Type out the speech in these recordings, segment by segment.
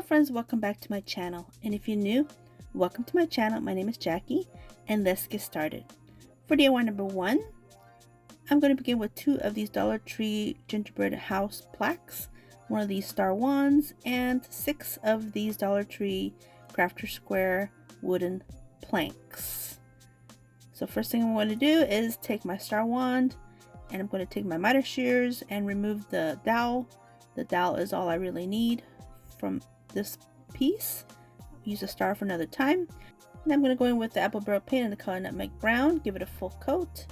friends, welcome back to my channel, and if you're new, welcome to my channel. My name is Jackie, and let's get started. For DIY number 1, I'm going to begin with 2 of these Dollar Tree gingerbread house plaques, 1 of these star wands, and 6 of these Dollar Tree Crafter Square wooden planks. So first thing I'm going to do is take my star wand, and I'm going to take my miter shears and remove the dowel. The dowel is all I really need from this piece. Use a star for another time. And I'm going to go in with the apple barrel paint in the color nutmeg brown, give it a full coat.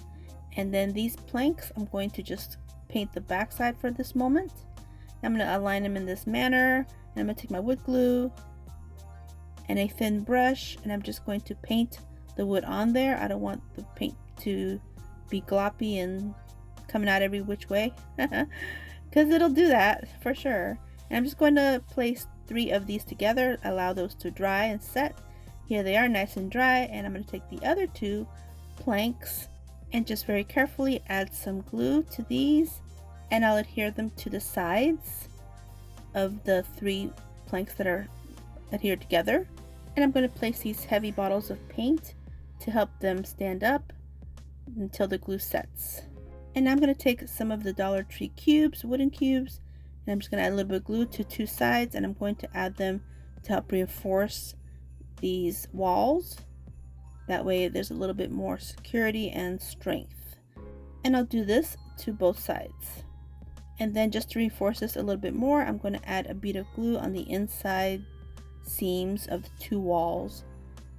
And then these planks, I'm going to just paint the backside for this moment. I'm going to align them in this manner, and I'm going to take my wood glue and a thin brush, and I'm just going to paint the wood on there. I don't want the paint to be gloppy and coming out every which way because it'll do that for sure. And I'm just going to place 3 of these together, allow those to dry and set. Here they are, nice and dry, and I'm going to take the other 2 planks and just very carefully add some glue to these, and I'll adhere them to the sides of the 3 planks that are adhered together. And I'm going to place these heavy bottles of paint to help them stand up until the glue sets. And I'm going to take some of the Dollar Tree cubes, wooden cubes, and I'm just going to add a little bit of glue to 2 sides, and I'm going to add them to help reinforce these walls. That way there's a little bit more security and strength. And I'll do this to both sides. And then just to reinforce this a little bit more, I'm going to add a bead of glue on the inside seams of the 2 walls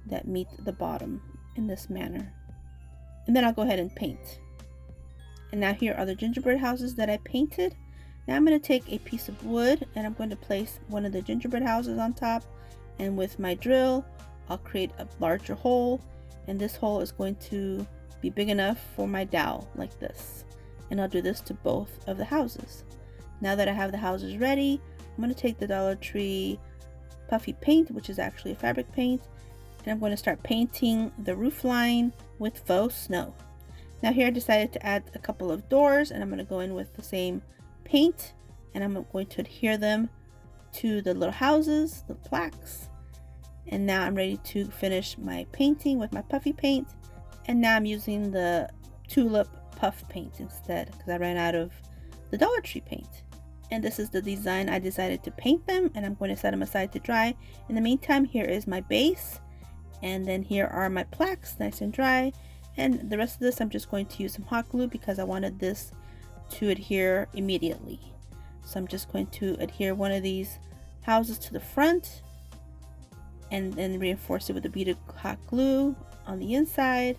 that meet the bottom in this manner. And then I'll go ahead and paint. And now here are the gingerbread houses that I painted. Now I'm going to take a piece of wood, and I'm going to place one of the gingerbread houses on top, and with my drill I'll create a larger hole, and this hole is going to be big enough for my dowel like this. And I'll do this to both of the houses. Now that I have the houses ready, I'm going to take the Dollar Tree puffy paint, which is actually a fabric paint, and I'm going to start painting the roof line with faux snow. Now here I decided to add a couple of doors, and I'm going to go in with the same paint, and I'm going to adhere them to the little houses, the plaques. And now I'm ready to finish my painting with my puffy paint. And now I'm using the tulip puff paint instead because I ran out of the Dollar Tree paint. And this is the design I decided to paint them, and I'm going to set them aside to dry. In the meantime, here is my base, and then here are my plaques, nice and dry. And the rest of this I'm just going to use some hot glue because I wanted this to adhere immediately. So I'm just going to adhere one of these houses to the front and then reinforce it with a bead of hot glue on the inside.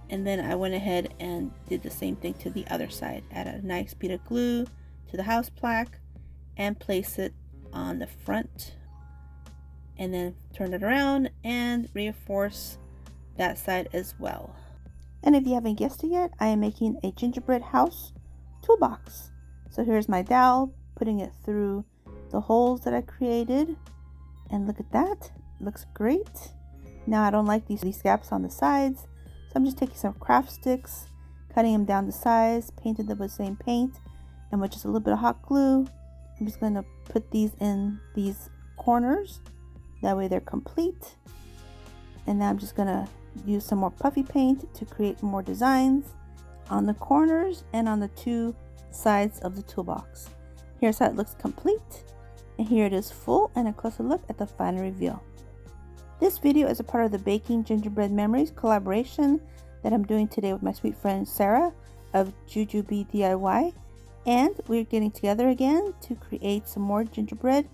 And then I went ahead and did the same thing to the other side. Add a nice bead of glue to the house plaque and place it on the front, and then turn it around and reinforce that side as well. And if you haven't guessed it yet, I am making a gingerbread house toolbox. So here's my dowel, putting it through the holes that I created, and look at that, it looks great. Now I don't like these gaps on the sides, so I'm just taking some craft sticks, cutting them down to size, painting them with the same paint, and with just a little bit of hot glue, I'm just going to put these in these corners. That way they're complete. And now I'm just going to use some more puffy paint to create more designs on the corners and on the 2 sides of the toolbox. Here's how it looks complete, and here it is full, and a closer look at the final reveal. This video is a part of the Baking Gingerbread Memories collaboration that I'm doing today with my sweet friend Sarah of Jujubee DIY, and we're getting together again to create some more gingerbread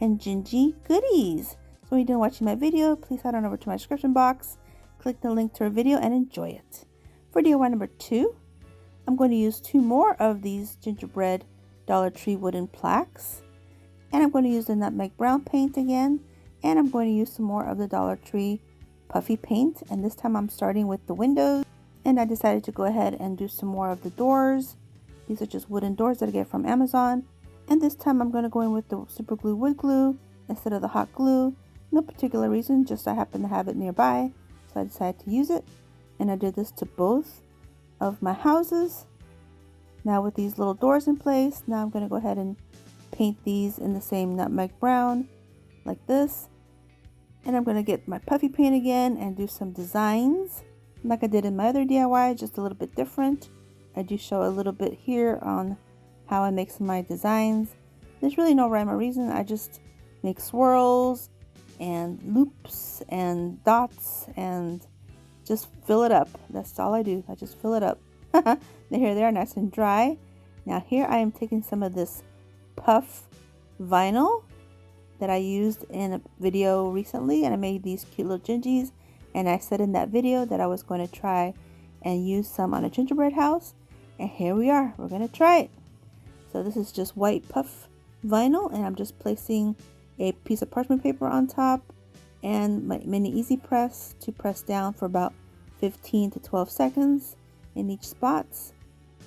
and gingy goodies. So when you're done watching my video, please head on over to my description box, click the link to our video, and enjoy it. For DIY number 2, I'm going to use 2 more of these gingerbread Dollar Tree wooden plaques, and I'm going to use the nutmeg brown paint again, and I'm going to use some more of the Dollar Tree puffy paint, and this time I'm starting with the windows, and I decided to go ahead and do some more of the doors. These are just wooden doors that I get from Amazon, and this time I'm going to go in with the super glue wood glue instead of the hot glue. No particular reason, just I happen to have it nearby, so I decided to use it, and I did this to both of my houses. Now with these little doors in place, now I'm going to go ahead and paint these in the same nutmeg brown like this. And I'm going to get my puffy paint again and do some designs like I did in my other DIY, just a little bit different. I do show a little bit here on how I make some of my designs. There's really no rhyme or reason. I just make swirls and loops and dots and just fill it up. That's all I do. I just fill it up. Here they are, nice and dry. Now here I am taking some of this puff vinyl that I used in a video recently, and I made these cute little gingies, and I said in that video that I was going to try and use some on a gingerbread house, and here we are. We're going to try it. So this is just white puff vinyl, and I'm just placing a piece of parchment paper on top and my mini easy press to press down for about 15 to 12 seconds in each spots.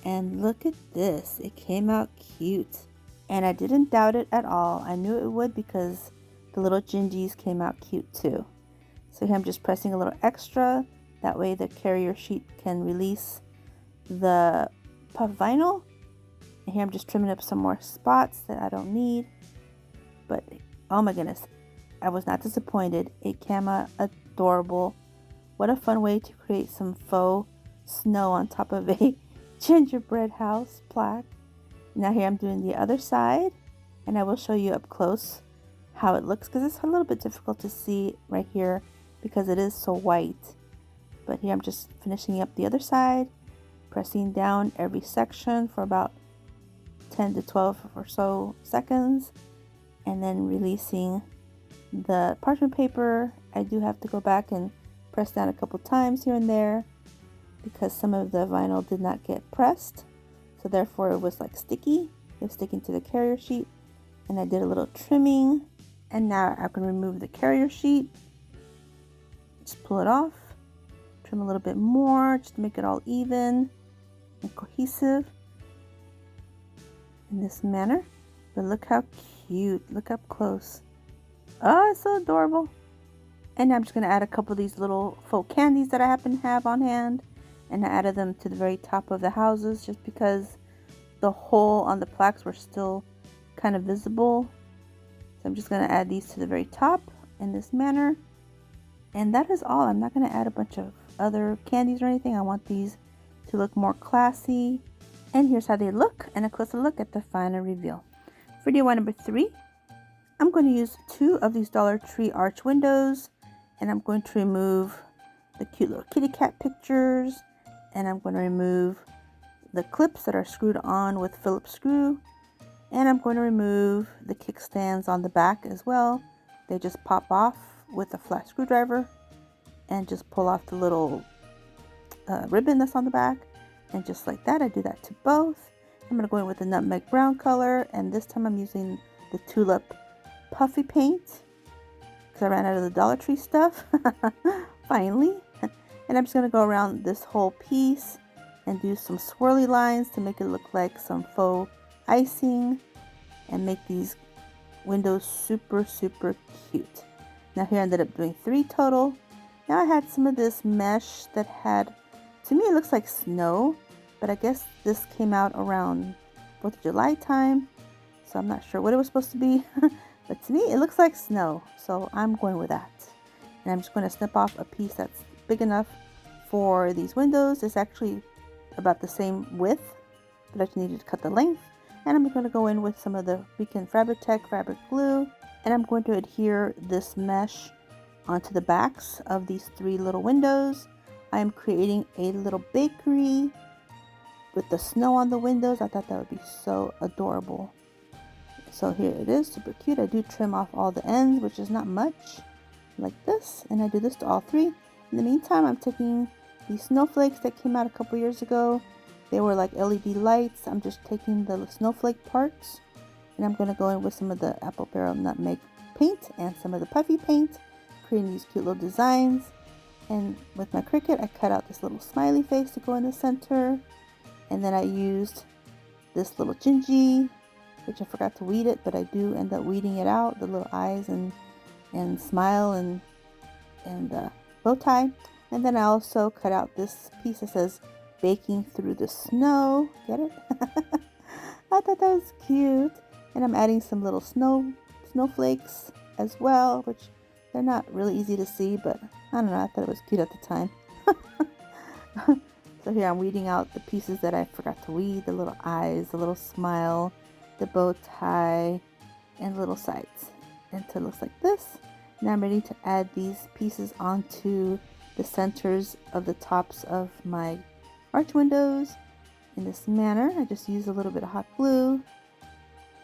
And look at this, it came out cute. And I didn't doubt it at all. I knew it would because the little gingies came out cute too. So here I'm just pressing a little extra. That way the carrier sheet can release the puff vinyl. And here I'm just trimming up some more spots that I don't need. But oh my goodness, I was not disappointed. It came out adorable. What a fun way to create some faux snow on top of a gingerbread house plaque. Now here I'm doing the other side, and I will show you up close how it looks because it's a little bit difficult to see right here because it is so white. But here I'm just finishing up the other side, pressing down every section for about 10 to 12 or so seconds, and then releasing the parchment paper. I do have to go back and press down a couple times here and there because some of the vinyl did not get pressed. So therefore it was like sticky. It was sticking to the carrier sheet. And I did a little trimming. And now I can remove the carrier sheet. Just pull it off. Trim a little bit more just to make it all even and cohesive in this manner. But look how cute. Look up close. Oh, it's so adorable. And now I'm just going to add a couple of these little faux candies that I happen to have on hand. And I added them to the very top of the houses just because the hole on the plaques were still kind of visible. So I'm just going to add these to the very top in this manner. And that is all. I'm not going to add a bunch of other candies or anything. I want these to look more classy. And here's how they look, and a closer look at the final reveal. For DIY number 3, I'm going to use 2 of these Dollar Tree arch windows, and I'm going to remove the cute little kitty cat pictures, and I'm going to remove the clips that are screwed on with Phillips screw, and I'm going to remove the kickstands on the back as well. They just pop off with a flat screwdriver and just pull off the little ribbon that's on the back, and just like that I do that to both. I'm going to go in with the nutmeg brown color, and this time I'm using the tulip puffy paint because I ran out of the Dollar Tree stuff finally. And I'm just going to go around this whole piece and do some swirly lines to make it look like some faux icing and make these windows super cute. Now here I ended up doing 3 total. Now I had some of this mesh that had, to me it looks like snow, but I guess this came out around 4th of July time, so I'm not sure what it was supposed to be. But to me it looks like snow, so I'm going with that. And I'm just going to snip off a piece that's big enough for these windows. It's actually about the same width, but I just needed to cut the length. And I'm going to go in with some of the Weekend Fabric-Tech fabric glue, and I'm going to adhere this mesh onto the backs of these 3 little windows. I am creating a little bakery with the snow on the windows. I thought that would be so adorable. So here it is, super cute. I do trim off all the ends, which is not much, like this, and I do this to all 3. In the meantime, I'm taking these snowflakes that came out a couple years ago. They were like LED lights. I'm just taking the snowflake parts, and I'm going to go in with some of the apple barrel nutmeg paint and some of the puffy paint, creating these cute little designs. And with my Cricut, I cut out this little smiley face to go in the center, and then I used this little gingy, which I forgot to weed it, but I do end up weeding it out, the little eyes and smile and bow tie. And then I also cut out this piece that says baking through the snow. Get it? I thought that was cute. And I'm adding some little snowflakes as well, which they're not really easy to see, but I don't know, I thought it was cute at the time. So here I'm weeding out the pieces that I forgot to weed, the little eyes, the little smile, the bow tie, and little sides until it looks like this. Now I'm ready to add these pieces onto the centers of the tops of my arch windows in this manner. I just use a little bit of hot glue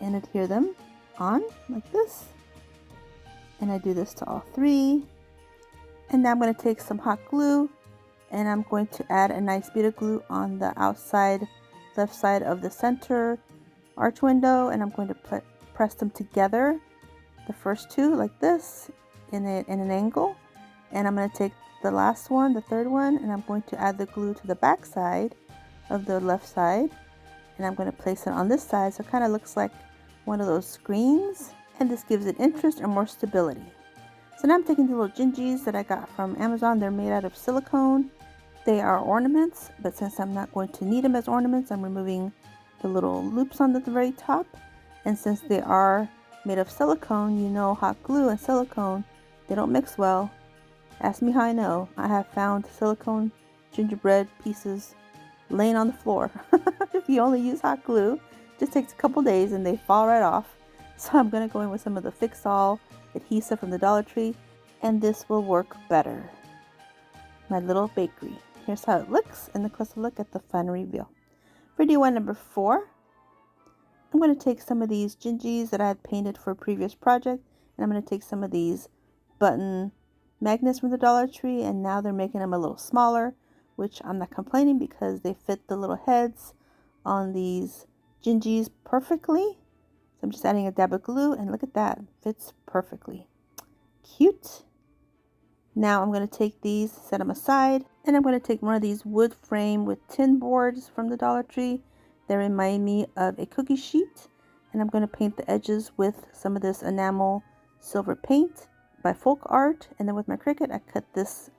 and adhere them on like this. And I do this to all three. And now I'm going to take some hot glue and I'm going to add a nice bit of glue on the outside left side of the center arch window, and I'm going to press them together, the first two like this in an angle. And I'm going to take the last one, the third one, and I'm going to add the glue to the back side of the left side, and I'm going to place it on this side so it kind of looks like one of those screens, and this gives it interest and more stability. So now I'm taking the little Gingies that I got from Amazon. They're made out of silicone. They are ornaments, but since I'm not going to need them as ornaments, I'm removing the little loops on the very top. And since they are made of silicone, you know hot glue and silicone, they don't mix well. Ask me how I know. I have found silicone gingerbread pieces laying on the floor. If you only use hot glue, it just takes a couple days and they fall right off. So I'm going to go in with some of the Fix-All adhesive from the Dollar Tree, and this will work better. My little bakery. Here's how it looks, and a closer look at the final reveal. For DIY number 4, I'm going to take some of these Gingies that I had painted for a previous project, and I'm going to take some of these button magnets from the Dollar Tree, and now they're making them a little smaller, which I'm not complaining because they fit the little heads on these Gingies perfectly. So I'm just adding a dab of glue, and look at that, fits perfectly. Cute. Now I'm going to take these, set them aside, and I'm going to take one of these wood frame with tin boards from the Dollar Tree. They remind me of a cookie sheet, and I'm going to paint the edges with some of this enamel silver paint by Folk Art, and then with my Cricut I cut this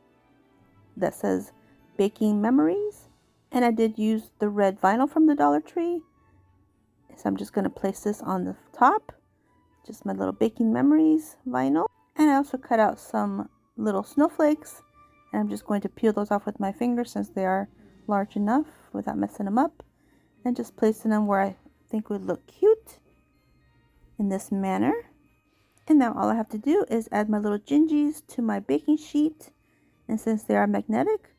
that says Baking Memories, and I did use the red vinyl from the Dollar Tree. So I'm just going to place this on the top, just my little Baking Memories vinyl, and I also cut out some little snowflakes, and I'm just going to peel those off with my fingers since they are large enough without messing them up, and just placing them where I think would look cute in this manner. And now all I have to do is add my little Gingies to my baking sheet, and since they are magnetic,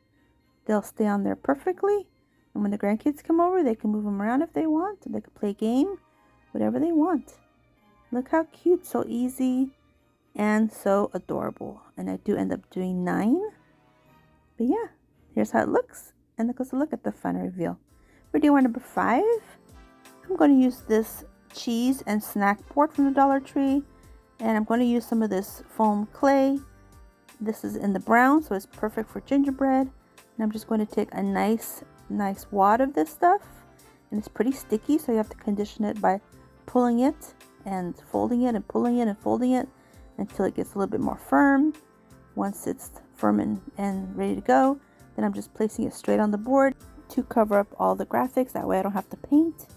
they'll stay on there perfectly, and when the grandkids come over they can move them around if they want, they can play a game, whatever they want. Look how cute, so easy and so adorable. And I do end up doing 9, but yeah, here's how it looks, and a closer look at the final reveal. For DIY number 5, I'm going to use this cheese and snack board from the Dollar Tree, and I'm going to use some of this foam clay. This is in the brown, so it's perfect for gingerbread, and I'm just going to take a nice wad of this stuff, and it's pretty sticky, so you have to condition it by pulling it and folding it and pulling it and folding it until it gets a little bit more firm. Once it's firm and ready to go, then I'm just placing it straight on the board to cover up all the graphics. That way I don't have to paint,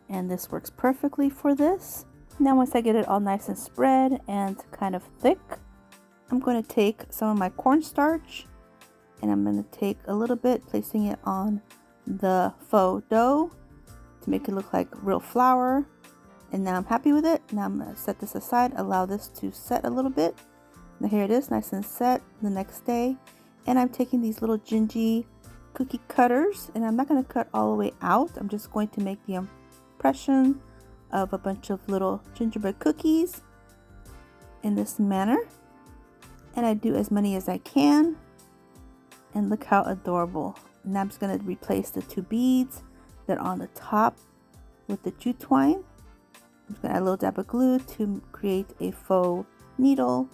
and this works perfectly for this. Now once I get it all nice and spread and kind of thick, I'm going to take some of my cornstarch, and I'm going to take a little bit, placing it on the faux dough to make it look like real flour. And now I'm happy with it. Now I'm going to set this aside, allow this to set a little bit. Now here it is, nice and set the next day. And I'm taking these little Gingy cookie cutters, and I'm not going to cut all the way out. I'm just going to make the impression of a bunch of little gingerbread cookies in this manner. And I do as many as I can. And look how adorable. Now I'm just going to replace the 2 beads that are on the top with the jute twine. I'm just going to add a little dab of glue to create a faux needle,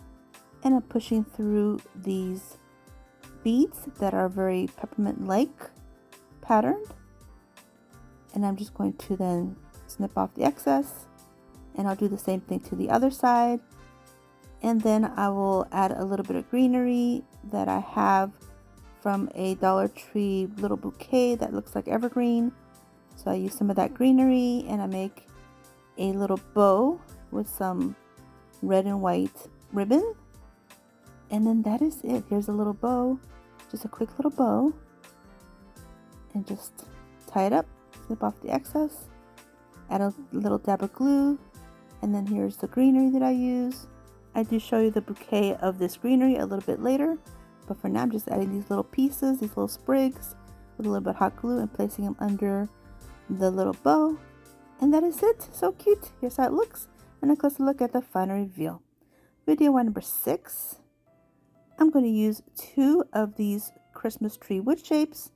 and I'm pushing through these beads that are very peppermint-like patterned, and I'm just going to then snip off the excess, and I'll do the same thing to the other side. And then I will add a little bit of greenery that I have from a Dollar Tree little bouquet that looks like evergreen. So I use some of that greenery, and I make a little bow with some red and white ribbon. And then that is it. Here's a little bow, just a quick little bow. And just tie it up, snip off the excess, add a little dab of glue, and then here's the greenery that I use. I do show you the bouquet of this greenery a little bit later, but for now I'm just adding these little pieces, these little sprigs, with a little bit of hot glue and placing them under the little bow. And that is it. So cute. Here's how it looks, and a closer look at the final reveal. Video number 6. I'm going to use 2 of these Christmas tree wood shapes,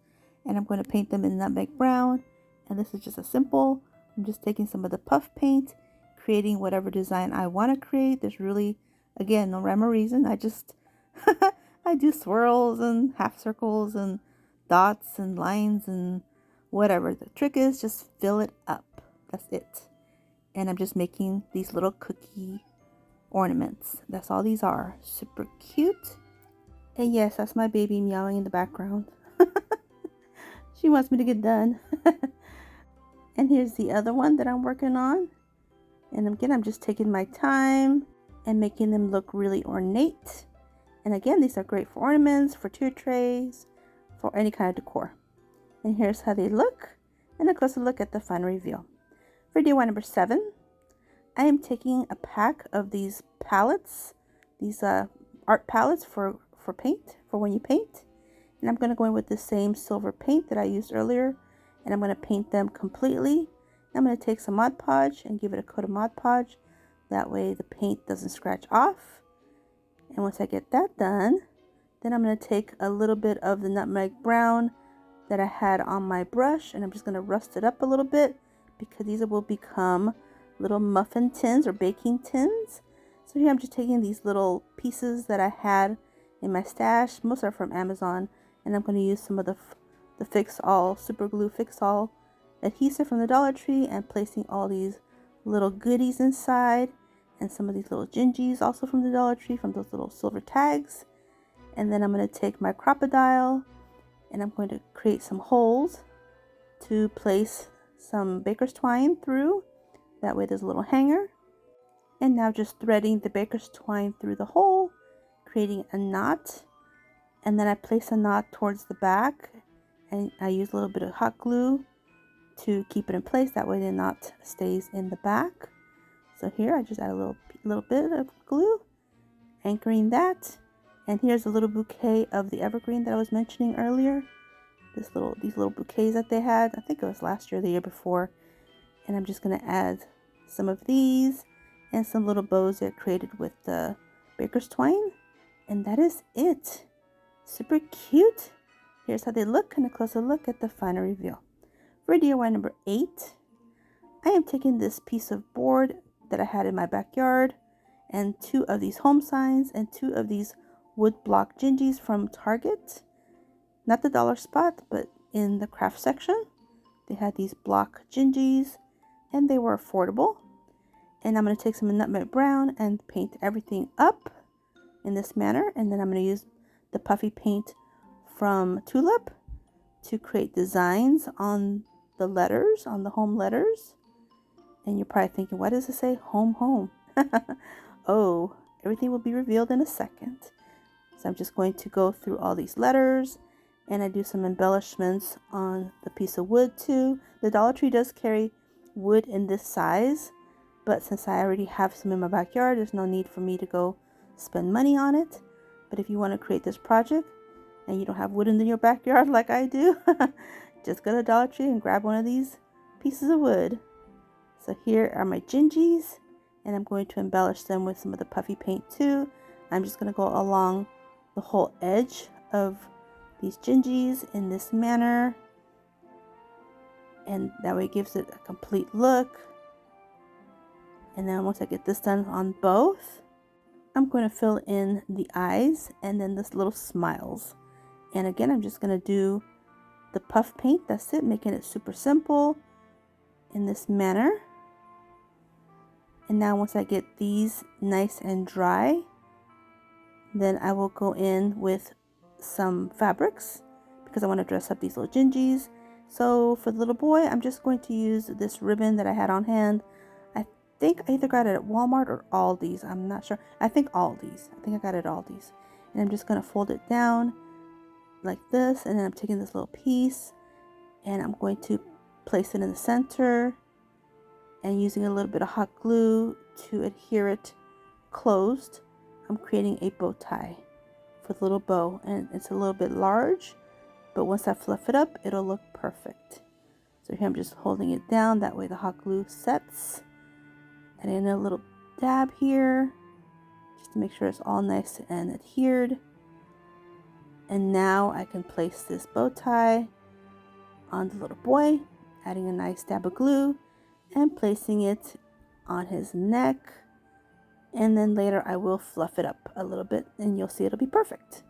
and I'm going to paint them in nutmeg brown. And this is just a simple, I'm just taking some of the puff paint, creating whatever design I want to create. There's really, again, no rhyme or reason. I just, I do swirls and half circles and dots and lines and whatever. The trick is just fill it up. That's it. And I'm just making these little cookie ornaments. That's all these are. Super cute. And yes, that's my baby meowing in the background. She wants me to get done. And here's the other one that I'm working on. And again, I'm just taking my time and making them look really ornate. And again, these are great for ornaments, for tier trays, for any kind of decor. And here's how they look, and a closer look at the final reveal. For DIY number 7, I am taking a pack of these palettes, these art palettes for paint, for when you paint. And I'm going to go in with the same silver paint that I used earlier, and I'm going to paint them completely. I'm going to take some Mod Podge and give it a coat of Mod Podge. That way the paint doesn't scratch off. And once I get that done, then I'm going to take a little bit of the nutmeg brown that I had on my brush, and I'm just going to rust it up a little bit, because these will become little muffin tins or baking tins. So here I'm just taking these little pieces that I had in my stash. Most are from Amazon, and I'm going to use some of the Fix All Super Glue Fix All adhesive from the Dollar Tree, and placing all these little goodies inside, and some of these little gingies also from the Dollar Tree, from those little silver tags. And then I'm going to take my crocodile, and I'm going to create some holes to place some baker's twine through. That way there's a little hanger. And now just threading the baker's twine through the hole, creating a knot. And then I place a knot towards the back, and I use a little bit of hot glue to keep it in place. That way the knot stays in the back. So here I just add a little bit of glue, anchoring that. And here's a little bouquet of the evergreen that I was mentioning earlier. These little bouquets that they had. I think it was last year or the year before. And I'm just going to add some of these and some little bows that I created with the baker's twine. And that is it. Super cute. Here's how they look, and a closer look at the final reveal. For DIY number 8, I am taking this piece of board that I had in my backyard, and 2 of these home signs, and 2 of these wood block gingies from Target. Not the dollar spot, but in the craft section. They had these block gingies, and they were affordable. And I'm going to take some nutmeg brown and paint everything up in this manner. And then I'm going to use the puffy paint from Tulip to create designs on the letters, on the home letters. And you're probably thinking, what does it say? Home, home. Oh, everything will be revealed in a second. So I'm just going to go through all these letters, and I do some embellishments on the piece of wood too. The Dollar Tree does carry wood in this size, but since I already have some in my backyard, there's no need for me to go spend money on it. But if you want to create this project and you don't have wood in your backyard like I do, just go to Dollar Tree and grab one of these pieces of wood. So here are my gingies, and I'm going to embellish them with some of the puffy paint too. I'm just going to go along the whole edge of these gingies in this manner, and that way it gives it a complete look. And then once I get this done on both, I'm going to fill in the eyes and then this little smiles. And again, I'm just going to do the puff paint. That's it, making it super simple in this manner. And now once I get these nice and dry, then I will go in with some fabrics because I want to dress up these little gingies. So for the little boy, I'm just going to use this ribbon that I had on hand. I think I either got it at Walmart or Aldi's. I'm not sure. I think Aldi's. I think I got it at Aldi's. And I'm just going to fold it down like this. And then I'm taking this little piece and I'm going to place it in the center and using a little bit of hot glue to adhere it closed. I'm creating a bow tie for the little bow, and it's a little bit large, but once I fluff it up, it'll look perfect. So here I'm just holding it down, that way the hot glue sets. Adding in a little dab here, just to make sure it's all nice and adhered. And now I can place this bow tie on the little boy, adding a nice dab of glue and placing it on his neck. And then later I will fluff it up a little bit and you'll see it'll be perfect.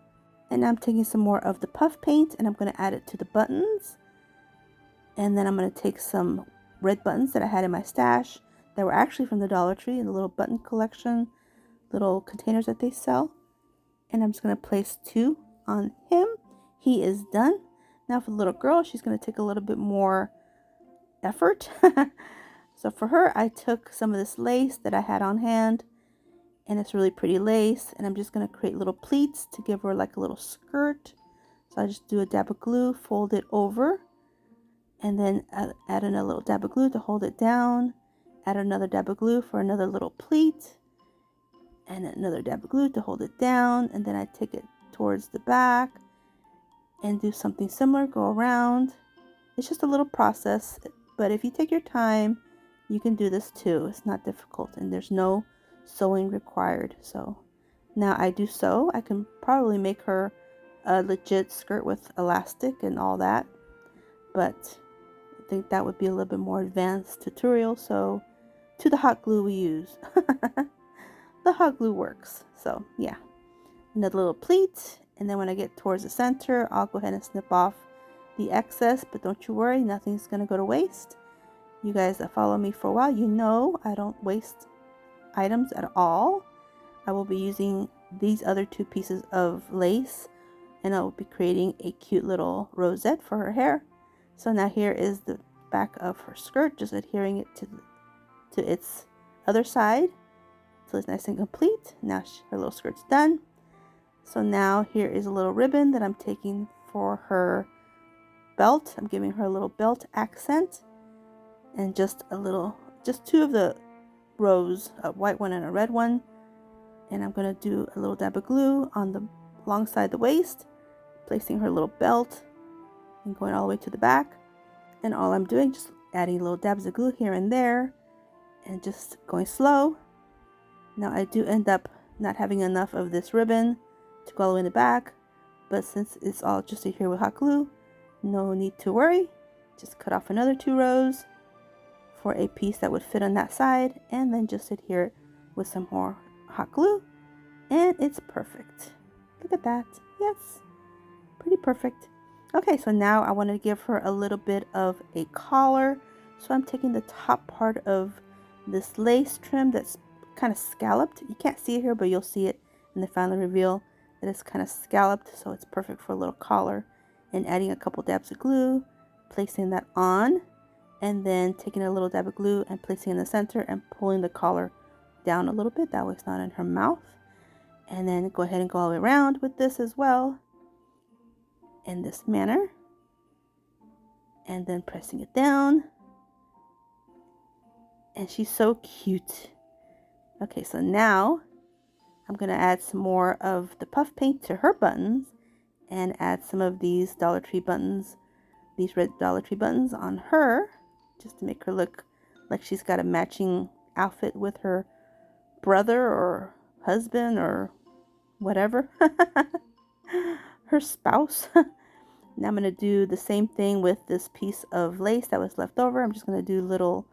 And now I'm taking some more of the puff paint and I'm going to add it to the buttons. And then I'm going to take some red buttons that I had in my stash that were actually from the Dollar Tree in the little button collection, little containers that they sell. And I'm just going to place 2 on him. He is done. Now for the little girl, she's going to take a little bit more effort. So for her, I took some of this lace that I had on hand. And it's really pretty lace, and I'm just going to create little pleats to give her like a little skirt. So I just do a dab of glue, fold it over, and then add in a little dab of glue to hold it down, add another dab of glue for another little pleat, and another dab of glue to hold it down, and then I take it towards the back and do something similar, go around. It's just a little process, but if you take your time, you can do this too. It's not difficult, and there's no sewing required. So now I do sew. I can probably make her a legit skirt with elastic and all that, but I think that would be a little bit more advanced tutorial. So to the hot glue we use. The hot glue works. So yeah, another little pleat, and then when I get towards the center, I'll go ahead and snip off the excess, but don't you worry, nothing's gonna go to waste. You guys that follow me for a while, you know I don't waste items at all. I will be using these other 2 pieces of lace, and I will be creating a cute little rosette for her hair. So now here is the back of her skirt, just adhering it to its other side so it's nice and complete. Now her little skirt's done. So now here is a little ribbon that I'm taking for her belt. I'm giving her a little belt accent, and just 2 of the rows, a white one and a red one, and I'm going to do a little dab of glue on the alongside the waist, placing her little belt and going all the way to the back. And all I'm doing, just adding little dabs of glue here and there and just going slow. Now I do end up not having enough of this ribbon to go all the way in the back, but since it's all just adhered with hot glue, no need to worry. Just cut off another 2 rows for a piece that would fit on that side, and then just adhere it with some more hot glue, and it's perfect. Look at that. Yes, pretty perfect. Okay, so now I want to give her a little bit of a collar, so I'm taking the top part of this lace trim that's kind of scalloped. You can't see it here, but you'll see it in the final reveal that it's kind of scalloped, so it's perfect for a little collar. And adding a couple dabs of glue, placing that on, and then taking a little dab of glue and placing it in the center and pulling the collar down a little bit, that way it's not in her mouth. And then go ahead and go all the way around with this as well in this manner, and then pressing it down. And she's so cute. Okay, so now I'm going to add some more of the puff paint to her buttons and add some of these Dollar Tree buttons, these red Dollar Tree buttons on her, just to make her look like she's got a matching outfit with her brother or husband or whatever, her spouse. Now I'm going to do the same thing with this piece of lace that was left over. I'm just going to do little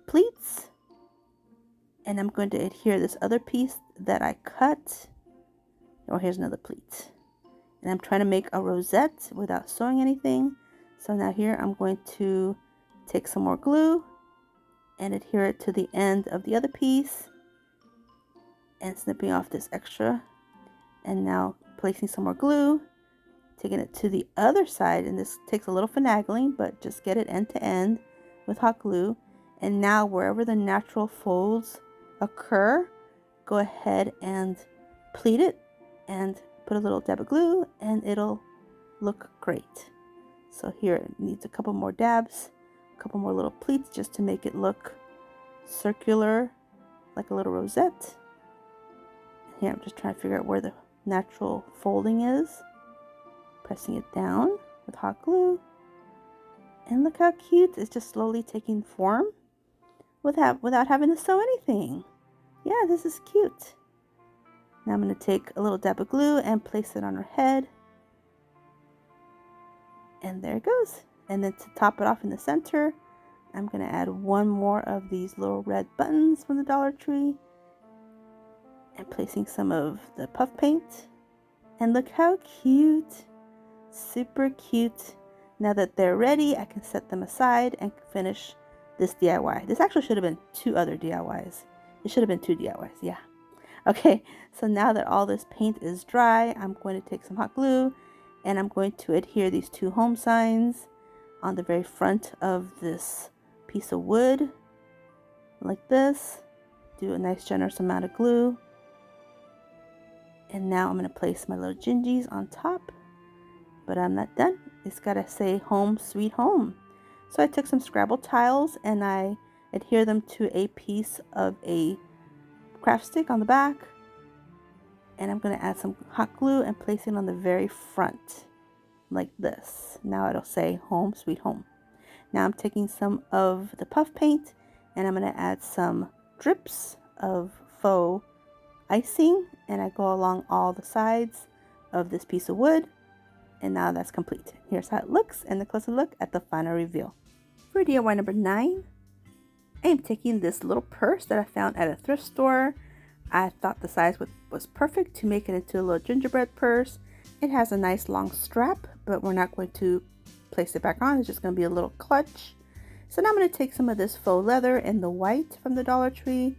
pleats, and I'm going to adhere this other piece that I cut. Oh, here's another pleat. And I'm trying to make a rosette without sewing anything. So now here I'm going to take some more glue and adhere it to the end of the other piece and snipping off this extra, and now placing some more glue, taking it to the other side, and this takes a little finagling, but just get it end to end with hot glue, And now wherever the natural folds occur, go ahead and pleat it and put a little dab of glue and it'll look great. So here it needs a couple more dabs, a couple more little pleats just to make it look circular, like a little rosette. Here I'm just trying to figure out where the natural folding is. Pressing it down with hot glue. And look how cute, it's just slowly taking form without having to sew anything. Yeah, this is cute. Now I'm going to take a little dab of glue and place it on her head. And there it goes. And then to top it off in the center, I'm going to add one more of these little red buttons from the Dollar Tree. And placing some of the puff paint. And look how cute. Super cute. Now that they're ready, I can set them aside and finish this DIY. This actually should have been 2 other DIYs. It should have been 2 DIYs, yeah. Okay, so now that all this paint is dry, I'm going to take some hot glue and I'm going to adhere these 2 home signs on the very front of this piece of wood, like this. Do a nice generous amount of glue. And now I'm going to place my little gingies on top. But I'm not done. It's got to say home sweet home. So I took some Scrabble tiles and I adhere them to a piece of a craft stick on the back. And I'm going to add some hot glue and place it on the very front, like this. Now it'll say home sweet home. Now I'm taking some of the puff paint and I'm going to add some drips of faux icing. And I go along all the sides of this piece of wood. And now that's complete. Here's how it looks and a closer look at the final reveal. For DIY number 9, I am taking this little purse that I found at a thrift store. I thought the size was perfect to make it into a little gingerbread purse. It has a nice long strap, but we're not going to place it back on. It's just going to be a little clutch. So now I'm going to take some of this faux leather in the white from the Dollar Tree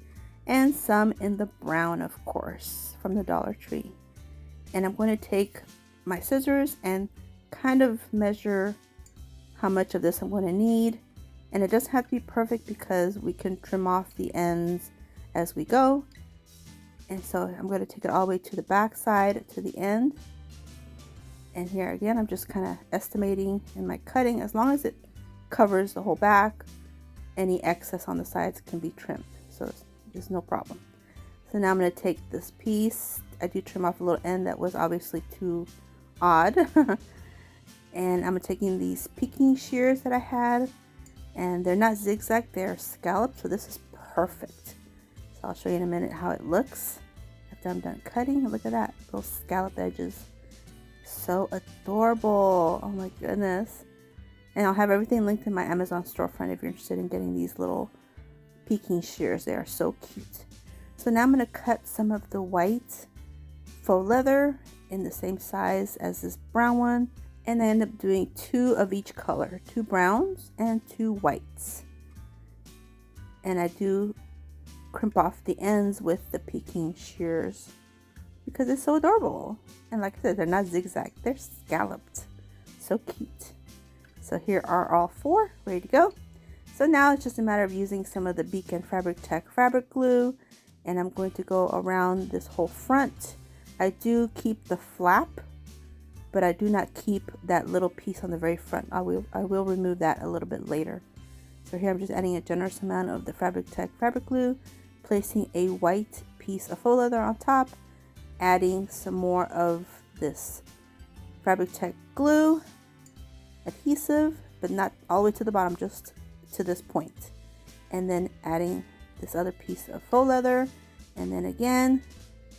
and some in the brown, of course, from the Dollar Tree. And I'm going to take my scissors and kind of measure how much of this I'm going to need. And it doesn't have to be perfect because we can trim off the ends as we go. And so I'm going to take it all the way to the back side to the end. And here again, I'm just kind of estimating in my cutting. As long as it covers the whole back, any excess on the sides can be trimmed. So there's no problem. So now I'm going to take this piece. I do trim off a little end that was obviously too odd. And I'm taking these peeking shears that I had. And they're not zigzag, they're scalloped. So this is perfect. So I'll show you in a minute how it looks after I'm done cutting. Look at that, those scallop edges. So adorable. Oh my goodness. And I'll have everything linked in my Amazon storefront if you're interested in getting these little peeking shears. They are so cute. So now I'm going to cut some of the white faux leather in the same size as this brown one. And I end up doing 2 of each color, 2 browns and 2 whites. And I do crimp off the ends with the peeking shears because it's so adorable. And like I said, they're not zigzag, they're scalloped. So cute. So here are all 4 ready to go. So now it's just a matter of using some of the Beacon Fabric Tech fabric glue, and I'm going to go around this whole front. I do keep the flap, but I do not keep that little piece on the very front. I will remove that a little bit later. So here I'm just adding a generous amount of the Fabric Tech fabric glue, placing a white piece of faux leather on top, adding some more of this Fabric Tech glue adhesive, but not all the way to the bottom, just to this point. And then adding this other piece of faux leather, and then again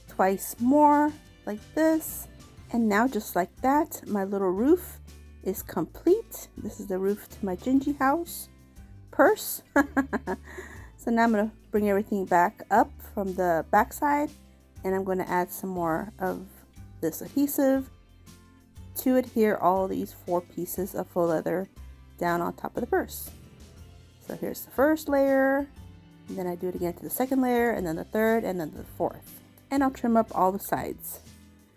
twice more like this. And now just like that, my little roof is complete. This is the roof to my Gingy house purse. So now I'm going to bring everything back up from the back side, and I'm going to add some more of this adhesive to adhere all these 4 pieces of faux leather down on top of the purse. So here's the first layer, and then I do it again to the second layer, and then the third, and then the fourth. And I'll trim up all the sides.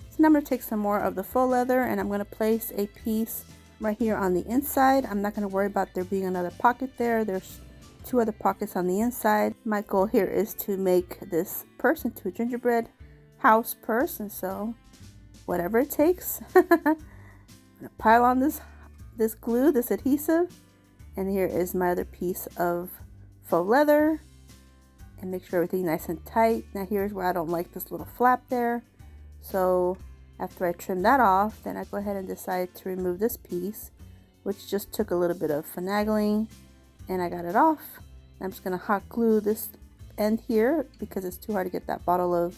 So now I'm going to take some more of the faux leather, and I'm going to place a piece right here on the inside. I'm not going to worry about there being another pocket there. There's 2 other pockets on the inside. My goal here is to make this purse into a gingerbread house purse, and so whatever it takes. I'm gonna pile on this glue, this adhesive, and here is my other piece of faux leather, and make sure everything nice and tight. Now here's where I don't like this little flap there, so after I trim that off, then I go ahead and decide to remove this piece, which just took a little bit of finagling, and I got it off. I'm just gonna hot glue this end here because it's too hard to get that bottle of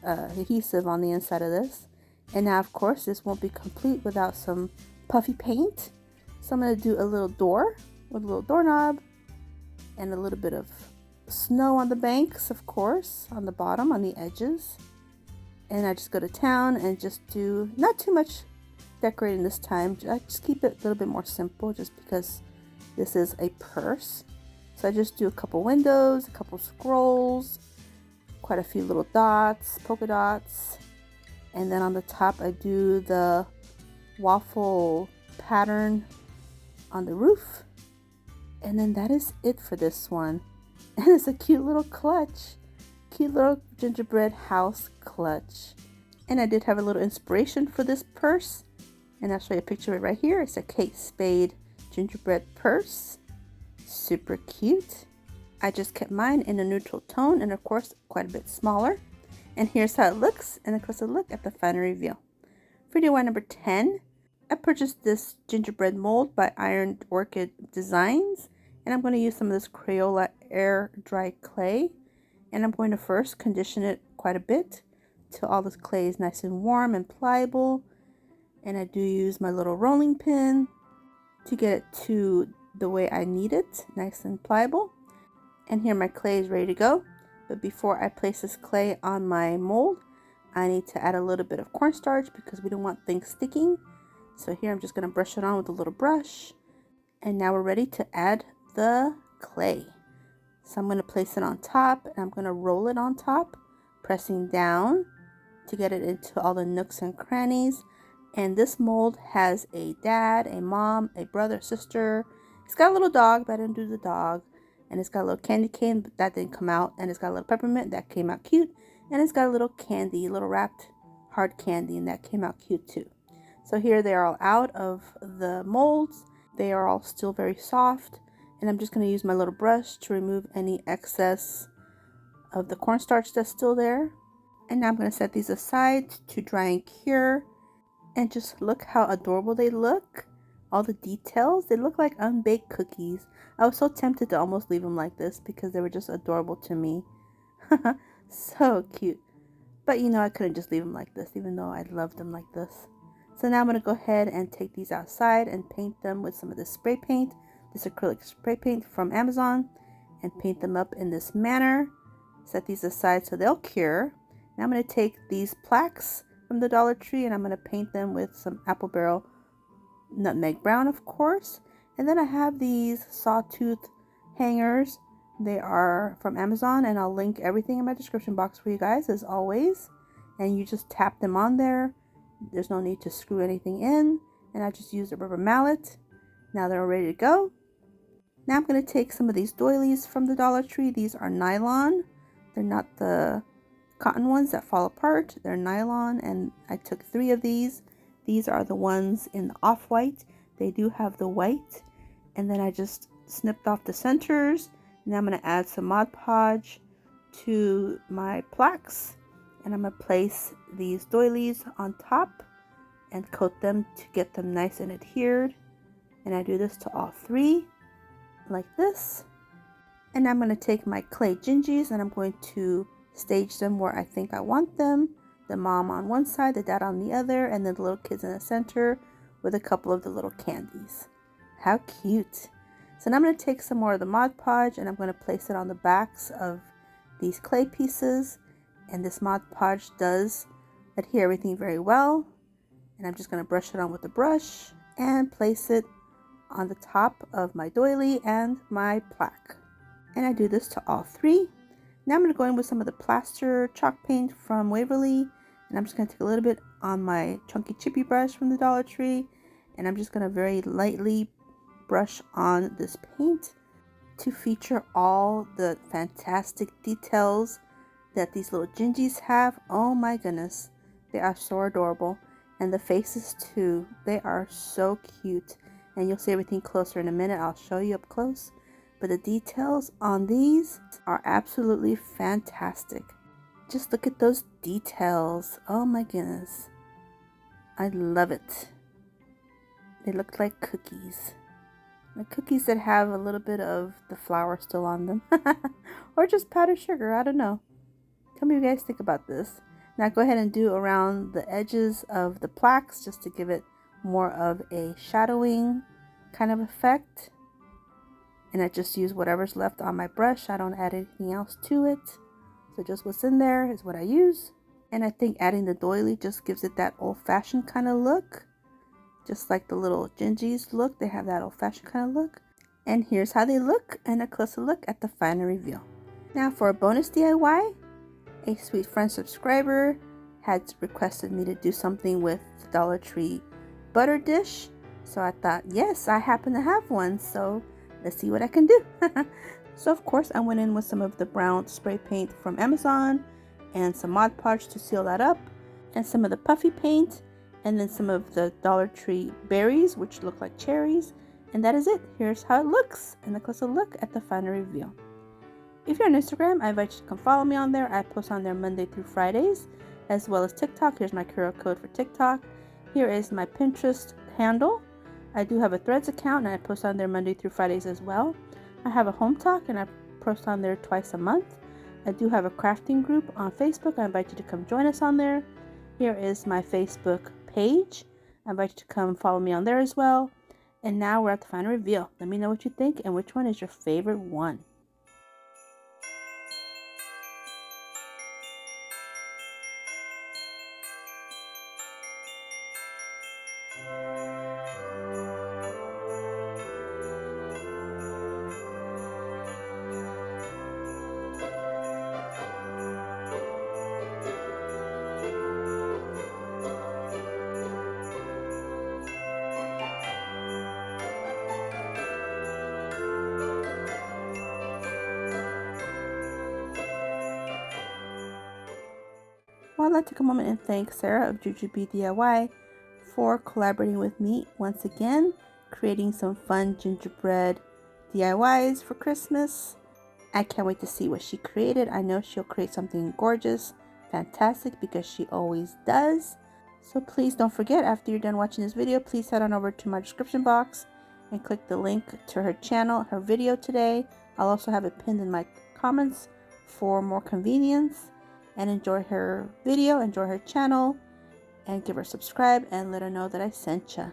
adhesive on the inside of this. And now of course this won't be complete without some puffy paint, so I'm going to do a little door with a little doorknob and a little bit of snow on the banks, of course, on the bottom, on the edges. And I just go to town and just do not too much decorating this time. I just keep it a little bit more simple just because this is a purse. So I just do a couple windows, a couple scrolls, quite a few little dots, polka dots, and then on the top I do the waffle pattern on the roof, and then that is it for this one. And it's a cute little clutch, cute little gingerbread house clutch. And I did have a little inspiration for this purse, and I'll show you a picture of it right here. It's a Kate Spade gingerbread purse, super cute. I just kept mine in a neutral tone and of course quite a bit smaller. And here's how it looks, and a closer look at the final reveal. For DIY number 10, I purchased this gingerbread mold by Ironed Orchid Designs, and I'm going to use some of this Crayola air dry clay, and I'm going to first condition it quite a bit till all this clay is nice and warm and pliable. And I do use my little rolling pin to get it to the way I need it, nice and pliable. And here my clay is ready to go. But before I place this clay on my mold, I need to add a little bit of cornstarch because we don't want things sticking. So here I'm just going to brush it on with a little brush. And now we're ready to add the clay. So I'm going to place it on top, and I'm going to roll it on top, pressing down to get it into all the nooks and crannies. And this mold has a dad, a mom, a brother, sister. It's got a little dog, but I didn't do the dog. And it's got a little candy cane, but that didn't come out. And it's got a little peppermint, that came out cute. And it's got a little candy, a little wrapped hard candy, and that came out cute too. So here they are all out of the molds. They are all still very soft. And I'm just going to use my little brush to remove any excess of the cornstarch that's still there. And now I'm going to set these aside to dry and cure. And just look how adorable they look. All the details, they look like unbaked cookies. I was so tempted to almost leave them like this because they were just adorable to me. So cute. But you know, I couldn't just leave them like this, even though I loved them like this. So now I'm going to go ahead and take these outside and paint them with some of this spray paint, this acrylic spray paint from Amazon, and paint them up in this manner. Set these aside so they'll cure. Now I'm going to take these plaques from the Dollar Tree, and I'm going to paint them with some apple barrel nutmeg brown, of course. And then I have these sawtooth hangers. They are from Amazon, and I'll link everything in my description box for you guys as always. And you just tap them on there. There's no need to screw anything in, and I just use a rubber mallet. Now they're ready to go. Now I'm going to take some of these doilies from the Dollar Tree. These are nylon. They're not the cotton ones that fall apart. They're nylon, and I took 3 of these. These are the ones in the off-white. They do have the white, and then I just snipped off the centers. Now I'm going to add some Mod Podge to my plaques, and I'm going to place these doilies on top and coat them to get them nice and adhered. And I do this to all 3 like this. And I'm going to take my clay gingies, and I'm going to stage them where I think I want them. The mom on one side, the dad on the other, and then the little kids in the center with a couple of the little candies. How cute. So now I'm going to take some more of the Mod Podge, and I'm going to place it on the backs of these clay pieces. And this Mod Podge does adhere everything very well. And I'm just going to brush it on with the brush and place it on the top of my doily and my plaque. And I do this to all 3. Now I'm going to go in with some of the plaster chalk paint from Waverly. And I'm just going to take a little bit on my chunky chippy brush from the Dollar Tree. And I'm just going to very lightly brush on this paint to feature all the fantastic details that these little gingies have. Oh my goodness, they are so adorable. And the faces too, they are so cute. And you'll see everything closer in a minute. I'll show you up close. But the details on these are absolutely fantastic. Just look at those details. Oh my goodness. I love it. They look like cookies. The cookies that have a little bit of the flour still on them. Or just powdered sugar, I don't know. Tell me what you guys think about this. Now go ahead and do around the edges of the plaques just to give it more of a shadowing kind of effect. And I just use whatever's left on my brush. I don't add anything else to it. So just what's in there is what I use. And I think adding the doily just gives it that old-fashioned kind of look. Just like the little Gingies look, they have that old-fashioned kind of look. And here's how they look, and a closer look at the final reveal. Now for a bonus DIY, a sweet friend subscriber had requested me to do something with the Dollar Tree butter dish. So I thought, yes, I happen to have one, so let's see what I can do. So of course I went in with some of the brown spray paint from Amazon and some Mod Podge to seal that up, and some of the puffy paint, and then some of the Dollar Tree berries, which look like cherries. And that is it. Here's how it looks, and a closer look at the final reveal. If you're on Instagram, I invite you to come follow me on there. I post on there Monday through Fridays, as well as TikTok. Here's my QR code for TikTok. Here is my Pinterest handle. I do have a Threads account, and I post on there Monday through Fridays as well. I have a Hometalk, and I post on there twice a month. I do have a crafting group on Facebook. I invite you to come join us on there. Here is my Facebook page. I invite you to come follow me on there as well. And now we're at the final reveal. Let me know what you think and which one is your favorite one. Well, I'd like to take a moment and thank Sarah of Gingerbread DIY for collaborating with me once again, creating some fun gingerbread DIYs for Christmas. I can't wait to see what she created. I know she'll create something gorgeous, fantastic, because she always does. So please don't forget, after you're done watching this video, please head on over to my description box and click the link to her channel, her video today. I'll also have it pinned in my comments for more convenience. And enjoy her video, enjoy her channel, and give her a subscribe and let her know that I sent ya.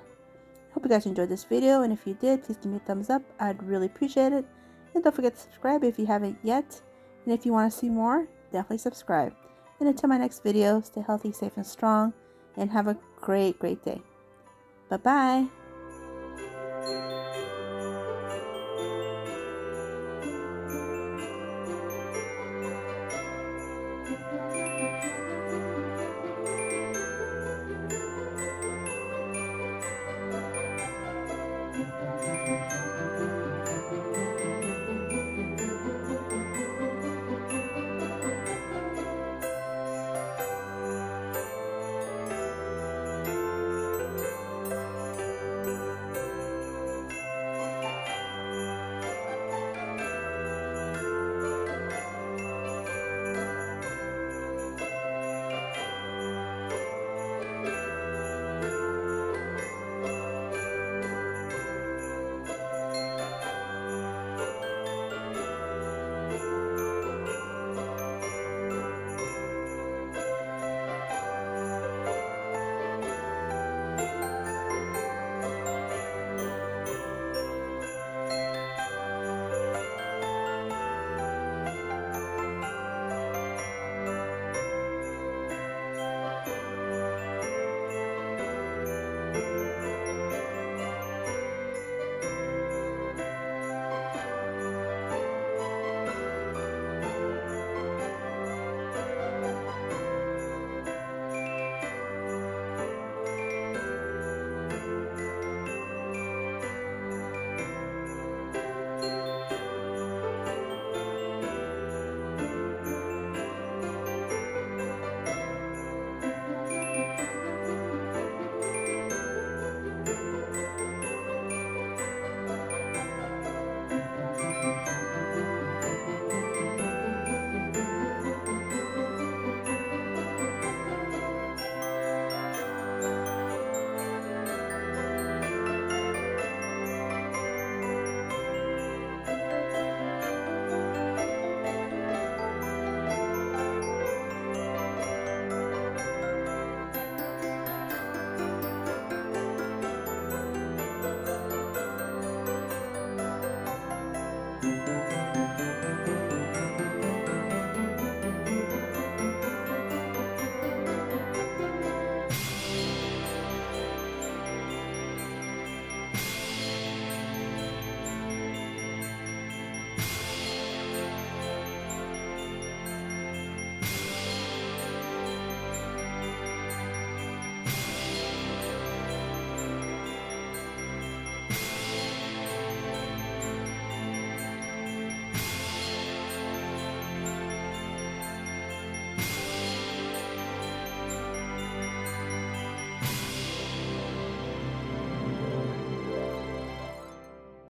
Hope you guys enjoyed this video, and if you did, please give me a thumbs up. I'd really appreciate it. And don't forget to subscribe if you haven't yet. And if you want to see more, definitely subscribe. And until my next video, stay healthy, safe, and strong, and have a great, great day. Bye-bye.